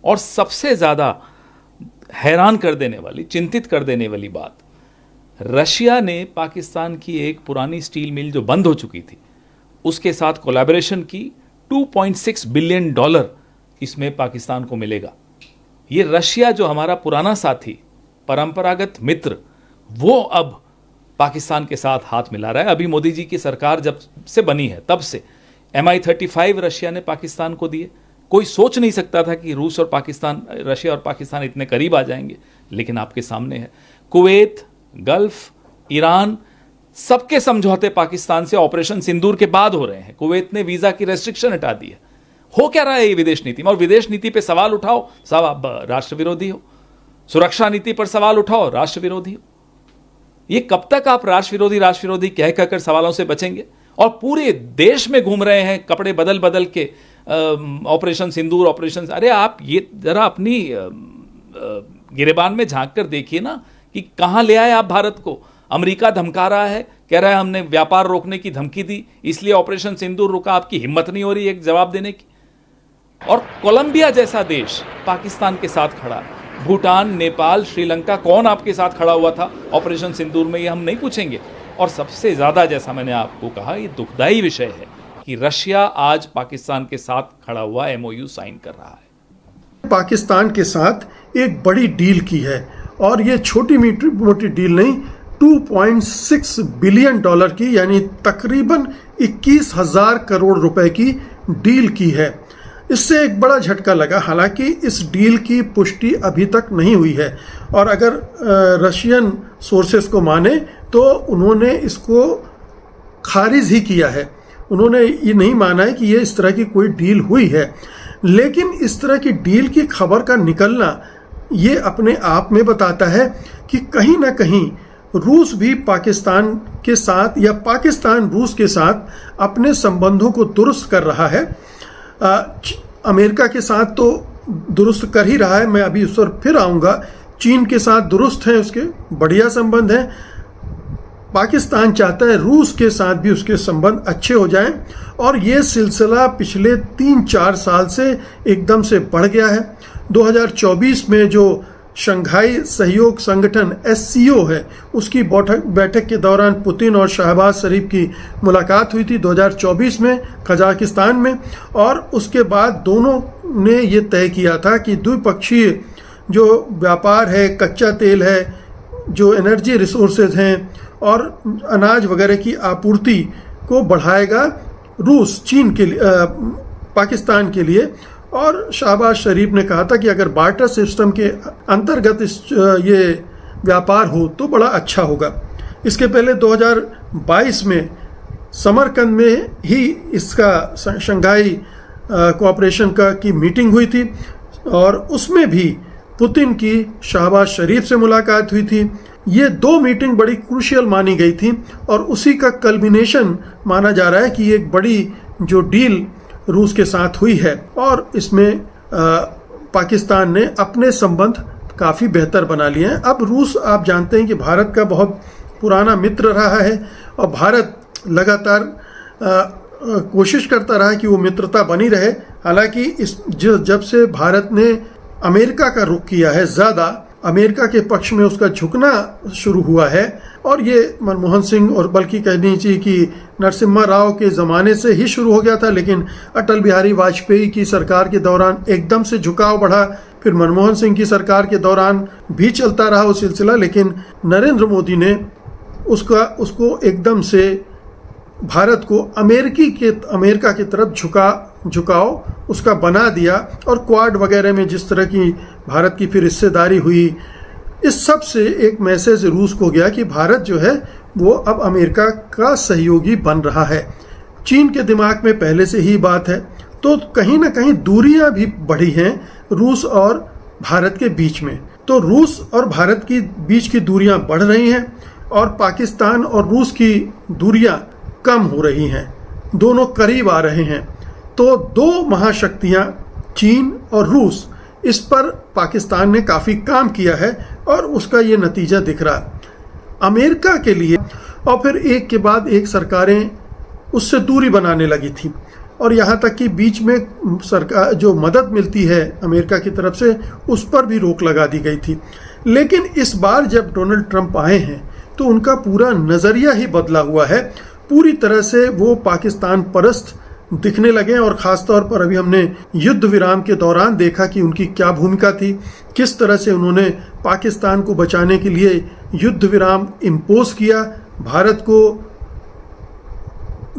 और सबसे ज़्यादा हैरान कर देने वाली, चिंतित कर देने वाली बात, रशिया ने पाकिस्तान की एक पुरानी स्टील मिल जो बंद हो चुकी थी उसके साथ कोलैबोरेशन की। $2.6 बिलियन इसमें पाकिस्तान को मिलेगा। ये रशिया जो हमारा पुराना साथी, परंपरागत मित्र, वो अब पाकिस्तान के साथ हाथ मिला रहा है। अभी मोदी जी की सरकार जब से बनी है तब से Mi-35 रशिया ने पाकिस्तान को दिए। कोई सोच नहीं सकता था कि रूस और पाकिस्तान, रशिया और पाकिस्तान इतने करीब आ जाएंगे, लेकिन आपके सामने है। कुवैत, गल्फ, ईरान, सबके समझौते पाकिस्तान से ऑपरेशन सिंदूर के बाद हो रहे हैं। कुवैत ने वीजा की रेस्ट्रिक्शन हटा दी है। हो क्या रहा है ये विदेश नीति में? और विदेश नीति पे सवाल उठाओ, सब आप राष्ट्र विरोधी हो। सुरक्षा नीति पर सवाल उठाओ, राष्ट्र विरोधी हो। ये कब तक आप राष्ट्र विरोधी कह कहकर सवालों से बचेंगे? और पूरे देश में घूम रहे हैं कपड़े बदल बदल के, ऑपरेशन सिंदूर, ऑपरेशन। अरे आप ये जरा अपनी गिरेबान में झांक कर देखिए ना कि कहां ले आए आप भारत को। अमेरिका धमका रहा है, कह रहा है हमने व्यापार रोकने की धमकी दी इसलिए ऑपरेशन सिंदूर रुका। आपकी हिम्मत नहीं हो रही एक जवाब देने की। और कोलंबिया जैसा देश पाकिस्तान के साथ खड़ा, भूटान, नेपाल, श्रीलंका, कौन आपके साथ खड़ा हुआ था ऑपरेशन सिंदूर में? ये हम नहीं पूछेंगे। और सबसे ज्यादा, जैसा मैंने आपको कहा, ये दुखदाई विषय है कि रशिया आज पाकिस्तान के साथ खड़ा हुआ MOU साइन कर रहा है। पाकिस्तान के साथ एक बड़ी डील की है, और ये छोटी मोटी डील नहीं, $2.6 बिलियन की, यानी तकरीबन 21,000 करोड़ रुपए की डील की है। इससे एक बड़ा झटका लगा। हालांकि इस डील की पुष्टि अभी तक नहीं हुई है, और अगर रशियन सोर्सेस को माने तो उन्होंने इसको खारिज ही किया है। उन्होंने ये नहीं माना है कि ये इस तरह की कोई डील हुई है। लेकिन इस तरह की डील की खबर का निकलना ये अपने आप में बताता है कि कहीं ना कहीं रूस भी पाकिस्तान के साथ, या पाकिस्तान रूस के साथ अपने संबंधों को दुरुस्त कर रहा है। अमेरिका के साथ तो दुरुस्त कर ही रहा है, मैं अभी उस पर फिर आऊँगा। चीन के साथ दुरुस्त है, उसके बढ़िया संबंध हैं। पाकिस्तान चाहता है रूस के साथ भी उसके संबंध अच्छे हो जाएं, और ये सिलसिला पिछले 3-4 साल से एकदम से बढ़ गया है। 2024 में जो शंघाई सहयोग संगठन SCO है, उसकी बैठक के दौरान पुतिन और शहबाज शरीफ की मुलाकात हुई थी 2024 में कजाकिस्तान में। और उसके बाद दोनों ने ये तय किया था कि द्विपक्षीय जो व्यापार है, कच्चा तेल है, जो एनर्जी रिसोर्सेज हैं और अनाज वगैरह की आपूर्ति को बढ़ाएगा रूस चीन के लिए, पाकिस्तान के लिए। और शहबाज शरीफ ने कहा था कि अगर बार्टर सिस्टम के अंतर्गत ये व्यापार हो तो बड़ा अच्छा होगा। इसके पहले 2022 में समरकंद में ही इसका शंघाई कोऑपरेशन की मीटिंग हुई थी, और उसमें भी पुतिन की शहबाज शरीफ से मुलाकात हुई थी। ये 2 मीटिंग बड़ी क्रूशियल मानी गई थी, और उसी का कल्मिनेशन माना जा रहा है कि एक बड़ी जो डील रूस के साथ हुई है, और इसमें पाकिस्तान ने अपने संबंध काफ़ी बेहतर बना लिए हैं। अब रूस, आप जानते हैं कि भारत का बहुत पुराना मित्र रहा है, और भारत लगातार कोशिश करता रहा कि वो मित्रता बनी रहे। हालांकि जब से भारत ने अमेरिका का रुख किया है, ज़्यादा अमेरिका के पक्ष में उसका झुकना शुरू हुआ है, और ये मनमोहन सिंह, और बल्कि कहनी चाहिए कि नरसिम्हा राव के ज़माने से ही शुरू हो गया था, लेकिन अटल बिहारी वाजपेयी की सरकार के दौरान एकदम से झुकाव बढ़ा। फिर मनमोहन सिंह की सरकार के दौरान भी चलता रहा वो सिलसिला, लेकिन नरेंद्र मोदी ने उसको एकदम से भारत को अमेरिका की तरफ झुकाव उसका बना दिया। और क्वाड वगैरह में जिस तरह की भारत की फिर हिस्सेदारी हुई, इस सब से एक मैसेज रूस को गया कि भारत जो है वो अब अमेरिका का सहयोगी बन रहा है। चीन के दिमाग में पहले से ही बात है, तो कहीं ना कहीं दूरियां भी बढ़ी हैं रूस और भारत के बीच में। तो रूस और भारत की बीच की दूरियां बढ़ रही हैं, और पाकिस्तान और रूस की दूरियां कम हो रही हैं, दोनों करीब आ रहे हैं। तो 2 महाशक्तियां चीन और रूस, इस पर पाकिस्तान ने काफ़ी काम किया है, और उसका ये नतीजा दिख रहा है अमेरिका के लिए। और फिर एक के बाद एक सरकारें उससे दूरी बनाने लगी थी। और यहाँ तक कि बीच में सरकार जो मदद मिलती है अमेरिका की तरफ से उस पर भी रोक लगा दी गई थी। लेकिन इस बार जब डोनाल्ड ट्रंप आए हैं तो उनका पूरा नज़रिया ही बदला हुआ है। पूरी तरह से वो पाकिस्तान परस्त दिखने लगे और ख़ासतौर पर अभी हमने युद्ध विराम के दौरान देखा कि उनकी क्या भूमिका थी, किस तरह से उन्होंने पाकिस्तान को बचाने के लिए युद्ध विराम इम्पोज किया, भारत को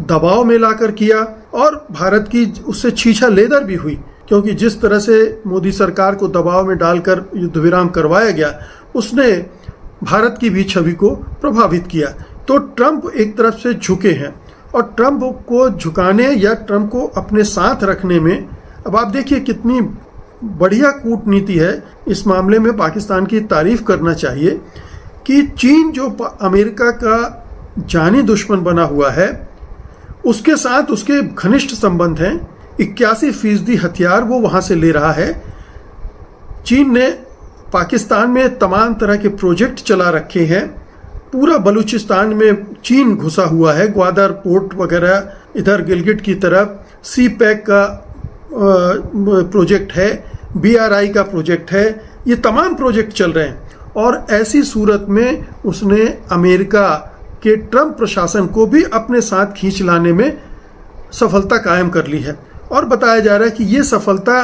दबाव में लाकर किया और भारत की उससे छीछा लेदर भी हुई, क्योंकि जिस तरह से मोदी सरकार को दबाव में डालकर युद्ध विराम करवाया गया उसने भारत की भी छवि को प्रभावित किया। तो ट्रंप एक तरफ से झुके हैं और ट्रंप को झुकाने या ट्रंप को अपने साथ रखने में, अब आप देखिए कितनी बढ़िया कूटनीति है इस मामले में। पाकिस्तान की तारीफ करना चाहिए कि चीन जो अमेरिका का जानी दुश्मन बना हुआ है उसके साथ उसके घनिष्ठ संबंध हैं। 81% हथियार वो वहाँ से ले रहा है। चीन ने पाकिस्तान में तमाम तरह के प्रोजेक्ट चला रखे हैं। पूरा बलूचिस्तान में चीन घुसा हुआ है, ग्वादर पोर्ट वगैरह, इधर गिलगिट की तरफ सी पैक का प्रोजेक्ट है, BRI का प्रोजेक्ट है, ये तमाम प्रोजेक्ट चल रहे हैं। और ऐसी सूरत में उसने अमेरिका के ट्रंप प्रशासन को भी अपने साथ खींच लाने में सफलता कायम कर ली है। और बताया जा रहा है कि ये सफलता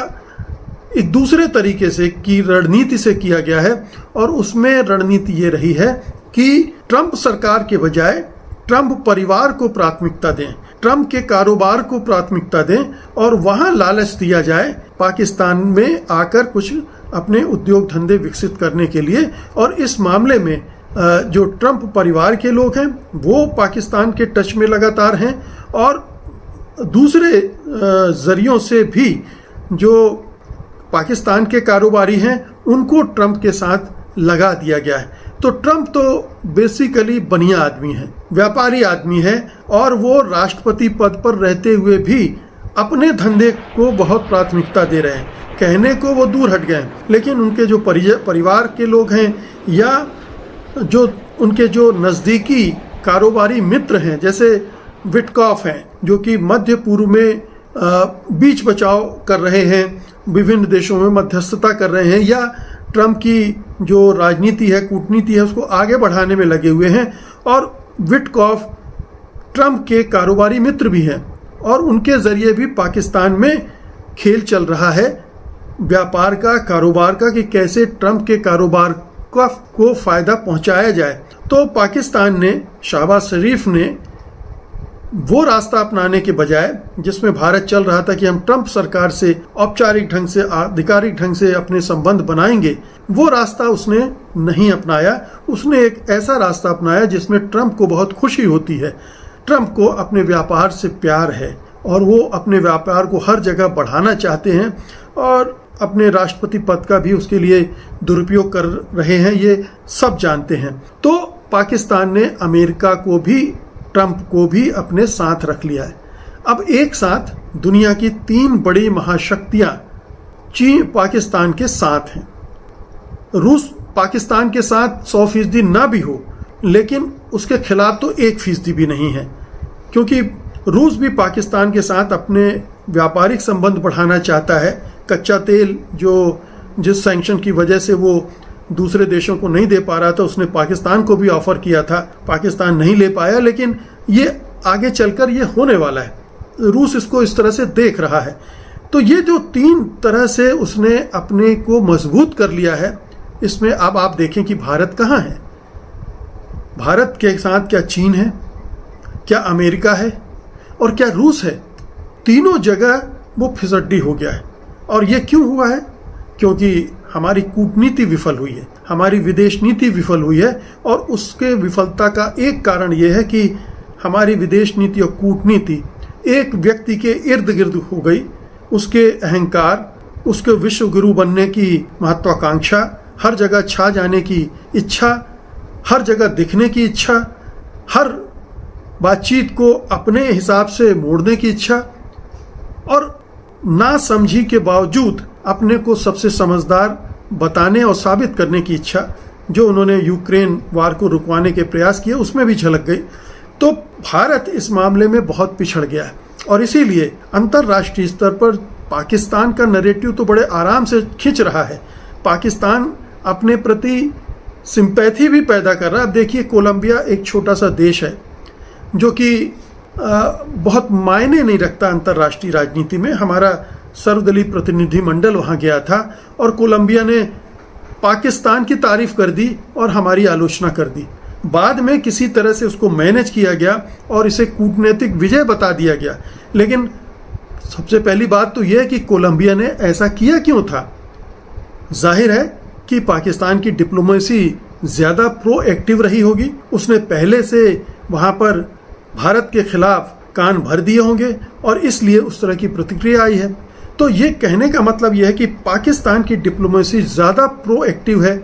एक दूसरे तरीके से की रणनीति से किया गया है और उसमें रणनीति ये रही है कि ट्रंप सरकार के बजाय ट्रंप परिवार को प्राथमिकता दें, ट्रंप के कारोबार को प्राथमिकता दें और वहां लालच दिया जाए पाकिस्तान में आकर कुछ अपने उद्योग धंधे विकसित करने के लिए। और इस मामले में जो ट्रंप परिवार के लोग हैं वो पाकिस्तान के टच में लगातार हैं और दूसरे जरियों से भी जो पाकिस्तान के कारोबारी हैं उनको ट्रंप के साथ लगा दिया गया है। तो ट्रंप तो बेसिकली बढ़िया आदमी है, व्यापारी आदमी है और वो राष्ट्रपति पद पर रहते हुए भी अपने धंधे को बहुत प्राथमिकता दे रहे हैं। कहने को वो दूर हट गए, लेकिन उनके जो परिवार के लोग हैं या जो उनके जो नज़दीकी कारोबारी मित्र हैं, जैसे विटकॉफ हैं जो कि मध्य पूर्व में बीच बचाव कर रहे हैं, विभिन्न देशों में मध्यस्थता कर रहे हैं या ट्रंप की जो राजनीति है, कूटनीति है, उसको आगे बढ़ाने में लगे हुए हैं। और विटकॉफ ट्रंप के कारोबारी मित्र भी हैं और उनके जरिए भी पाकिस्तान में खेल चल रहा है व्यापार का, कारोबार का, कि कैसे ट्रंप के कारोबार को फायदा पहुंचाया जाए। तो पाकिस्तान ने, शहबाज शरीफ ने वो रास्ता अपनाने के बजाय जिसमें भारत चल रहा था कि हम ट्रंप सरकार से औपचारिक ढंग से, आधिकारिक ढंग से अपने संबंध बनाएंगे, वो रास्ता उसने नहीं अपनाया। उसने एक ऐसा रास्ता अपनाया जिसमें ट्रंप को बहुत खुशी होती है। ट्रंप को अपने व्यापार से प्यार है और वो अपने व्यापार को हर जगह बढ़ाना चाहते हैं और अपने राष्ट्रपति पद का भी उसके लिए दुरुपयोग कर रहे हैं, ये सब जानते हैं। तो पाकिस्तान ने अमेरिका को भी, ट्रंप को भी अपने साथ रख लिया है। अब एक साथ दुनिया की 3 बड़ी महाशक्तियां चीन पाकिस्तान के साथ हैं। रूस पाकिस्तान के साथ 100% ना भी हो, लेकिन उसके खिलाफ तो 1% भी नहीं है, क्योंकि रूस भी पाकिस्तान के साथ अपने व्यापारिक संबंध बढ़ाना चाहता है। कच्चा तेल जो जिस सैंक्शन की वजह से वो दूसरे देशों को नहीं दे पा रहा था, उसने पाकिस्तान को भी ऑफर किया था, पाकिस्तान नहीं ले पाया, लेकिन ये आगे चलकर ये होने वाला है। रूस इसको इस तरह से देख रहा है। तो ये जो 3 तरह से उसने अपने को मजबूत कर लिया है, इसमें अब आप देखें कि भारत कहाँ है। भारत के साथ क्या चीन है, क्या अमेरिका है और क्या रूस है। तीनों जगह वो फिसड्डी हो गया है। और ये क्यों हुआ है? क्योंकि हमारी कूटनीति विफल हुई है, हमारी विदेश नीति विफल हुई है। और उसके विफलता का एक कारण यह है कि हमारी विदेश नीति और कूटनीति एक व्यक्ति के इर्द गिर्द हो गई। उसके अहंकार, उसके विश्व गुरु बनने की महत्वाकांक्षा, हर जगह छा जाने की इच्छा, हर जगह दिखने की इच्छा, हर बातचीत को अपने हिसाब से मोड़ने की इच्छा और ना समझी के बावजूद अपने को सबसे समझदार बताने और साबित करने की इच्छा, जो उन्होंने यूक्रेन वार को रुकवाने के प्रयास किए, उसमें भी झलक गई। तो भारत इस मामले में बहुत पिछड़ गया है। और इसीलिए अंतर्राष्ट्रीय स्तर पर पाकिस्तान का नैरेटिव तो बड़े आराम से खींच रहा है। पाकिस्तान अपने प्रति सिंपैथी भी पैदा कर रहा है। अब देखिए, कोलंबिया एक छोटा सा देश है जो कि बहुत मायने नहीं रखता अंतर्राष्ट्रीय राजनीति में। हमारा सर्वदलीय प्रतिनिधिमंडल वहाँ गया था और कोलंबिया ने पाकिस्तान की तारीफ कर दी और हमारी आलोचना कर दी। बाद में किसी तरह से उसको मैनेज किया गया और इसे कूटनीतिक विजय बता दिया गया। लेकिन सबसे पहली बात तो यह है कि कोलंबिया ने ऐसा किया क्यों था। जाहिर है कि पाकिस्तान की डिप्लोमेसी ज़्यादा प्रोएक्टिव रही होगी। उसने पहले से वहाँ पर भारत के खिलाफ कान भर दिए होंगे और इसलिए उस तरह की प्रतिक्रिया आई है। तो ये कहने का मतलब यह है कि पाकिस्तान की डिप्लोमेसी ज़्यादा प्रोएक्टिव है,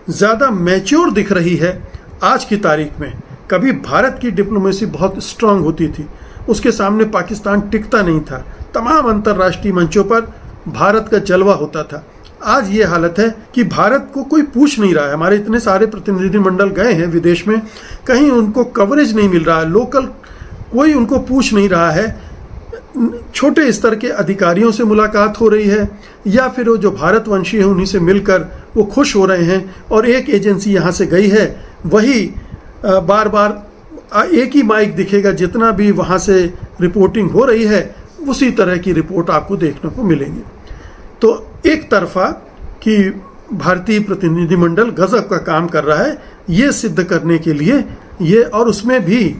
ज़्यादा मैच्योर दिख रही है आज की तारीख में। कभी भारत की डिप्लोमेसी बहुत स्ट्रांग होती थी, उसके सामने पाकिस्तान टिकता नहीं था। तमाम अंतर्राष्ट्रीय मंचों पर भारत का जलवा होता था। आज ये हालत है कि भारत को कोई पूछ नहीं रहा है। हमारे इतने सारे प्रतिनिधिमंडल गए हैं विदेश में, कहीं उनको कवरेज नहीं मिल रहा है, लोकल कोई उनको पूछ नहीं रहा है। छोटे स्तर के अधिकारियों से मुलाकात हो रही है या फिर वो जो भारतवंशी हैं उन्हीं से मिलकर वो खुश हो रहे हैं। और एक एजेंसी यहाँ से गई है, वही बार बार एक ही माइक दिखेगा, जितना भी वहाँ से रिपोर्टिंग हो रही है उसी तरह की रिपोर्ट आपको देखने को मिलेगी। तो एक तरफा कि भारतीय प्रतिनिधिमंडल गजब का काम कर रहा है ये सिद्ध करने के लिए, ये और उसमें भी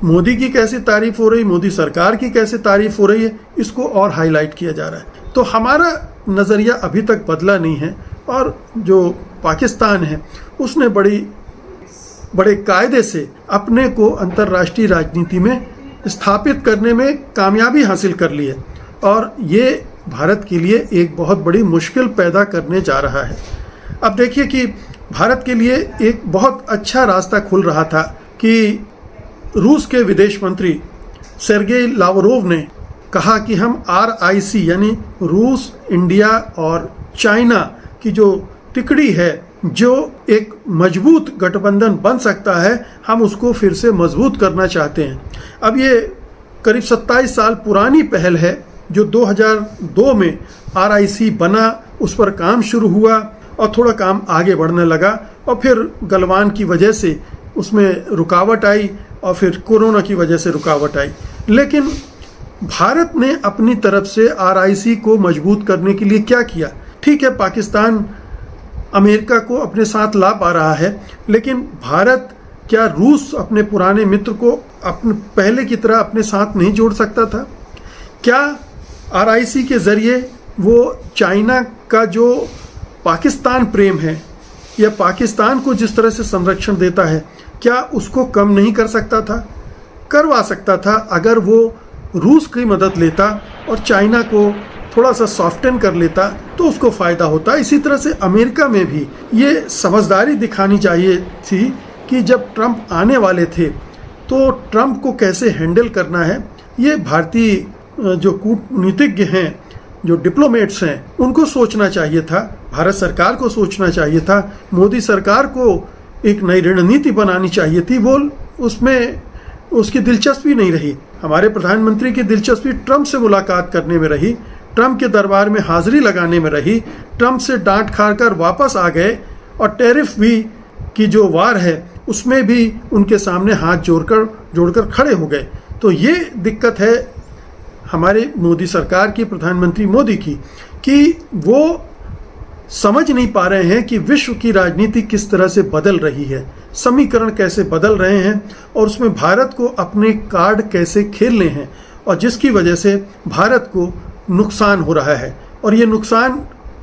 मोदी की कैसे तारीफ हो रही, मोदी सरकार की कैसे तारीफ हो रही है, इसको और हाईलाइट किया जा रहा है। तो हमारा नज़रिया अभी तक बदला नहीं है और जो पाकिस्तान है उसने बड़े कायदे से अपने को अंतर्राष्ट्रीय राजनीति में स्थापित करने में कामयाबी हासिल कर ली है और ये भारत के लिए एक बहुत बड़ी मुश्किल पैदा करने जा रहा है। अब देखिए कि भारत के लिए एक बहुत अच्छा रास्ता खुल रहा था कि रूस के विदेश मंत्री सेर्गेई लावरोव ने कहा कि हम RIC यानी रूस, इंडिया और चाइना की जो तिकड़ी है, जो एक मजबूत गठबंधन बन सकता है, हम उसको फिर से मजबूत करना चाहते हैं। अब ये करीब 27 साल पुरानी पहल है जो 2002 में RIC बना, उस पर काम शुरू हुआ और थोड़ा काम आगे बढ़ने लगा और फिर गलवान की वजह से उसमें रुकावट आई और फिर कोरोना की वजह से रुकावट आई। लेकिन भारत ने अपनी तरफ से RIC को मजबूत करने के लिए क्या किया? ठीक है, पाकिस्तान अमेरिका को अपने साथ ला पा रहा है, लेकिन भारत क्या रूस अपने पुराने मित्र को अपने पहले की तरह अपने साथ नहीं जोड़ सकता था? क्या RIC के जरिए वो चाइना का जो पाकिस्तान प्रेम है या पाकिस्तान को जिस तरह से संरक्षण देता है, क्या उसको कम नहीं कर सकता था? करवा सकता था अगर वो रूस की मदद लेता और चाइना को थोड़ा सा सॉफ्टन कर लेता तो उसको फ़ायदा होता। इसी तरह से अमेरिका में भी ये समझदारी दिखानी चाहिए थी कि जब ट्रंप आने वाले थे तो ट्रंप को कैसे हैंडल करना है, ये भारतीय जो कूटनीतिज्ञ हैं, जो डिप्लोमेट्स हैं, उनको सोचना चाहिए था। भारत सरकार को सोचना चाहिए था। मोदी सरकार को एक नई रणनीति बनानी चाहिए थी। वो उसमें उसकी दिलचस्पी नहीं रही। हमारे प्रधानमंत्री की दिलचस्पी ट्रंप से मुलाकात करने में रही, ट्रंप के दरबार में हाजिरी लगाने में रही, ट्रंप से डांट खाकर वापस आ गए और टैरिफ भी की जो वार है उसमें भी उनके सामने हाथ जोड़कर खड़े हो गए। तो ये दिक्कत है हमारे मोदी सरकार की, प्रधानमंत्री मोदी की, कि वो समझ नहीं पा रहे हैं कि विश्व की राजनीति किस तरह से बदल रही है, समीकरण कैसे बदल रहे हैं और उसमें भारत को अपने कार्ड कैसे खेलने हैं, और जिसकी वजह से भारत को नुकसान हो रहा है। और ये नुकसान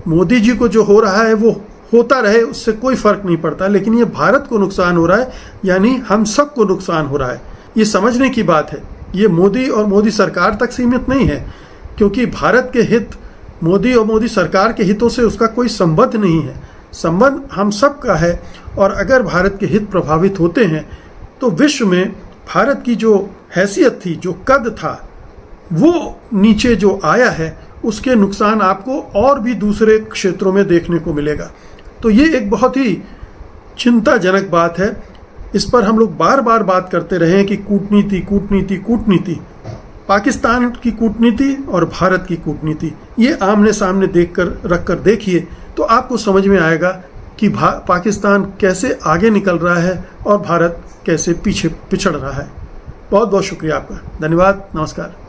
मोदी जी को जो हो रहा है वो होता रहे, उससे कोई फर्क नहीं पड़ता, लेकिन ये भारत को नुकसान हो रहा है, यानी हम सबको नुकसान हो रहा है। ये समझने की बात है। ये मोदी और मोदी सरकार तक सीमित नहीं है, क्योंकि भारत के हित मोदी और मोदी सरकार के हितों से उसका कोई संबंध नहीं है। संबंध हम सब का है और अगर भारत के हित प्रभावित होते हैं तो विश्व में भारत की जो हैसियत थी, जो कद था, वो नीचे जो आया है, उसके नुकसान आपको और भी दूसरे क्षेत्रों में देखने को मिलेगा। तो ये एक बहुत ही चिंताजनक बात है। इस पर हम लोग बार बार बात करते रहे हैं कि कूटनीति कूटनीति कूटनीति, पाकिस्तान की कूटनीति और भारत की कूटनीति ये आमने सामने रखकर देखिए तो आपको समझ में आएगा कि पाकिस्तान कैसे आगे निकल रहा है और भारत कैसे पीछे पिछड़ रहा है। बहुत बहुत शुक्रिया आपका। धन्यवाद। नमस्कार।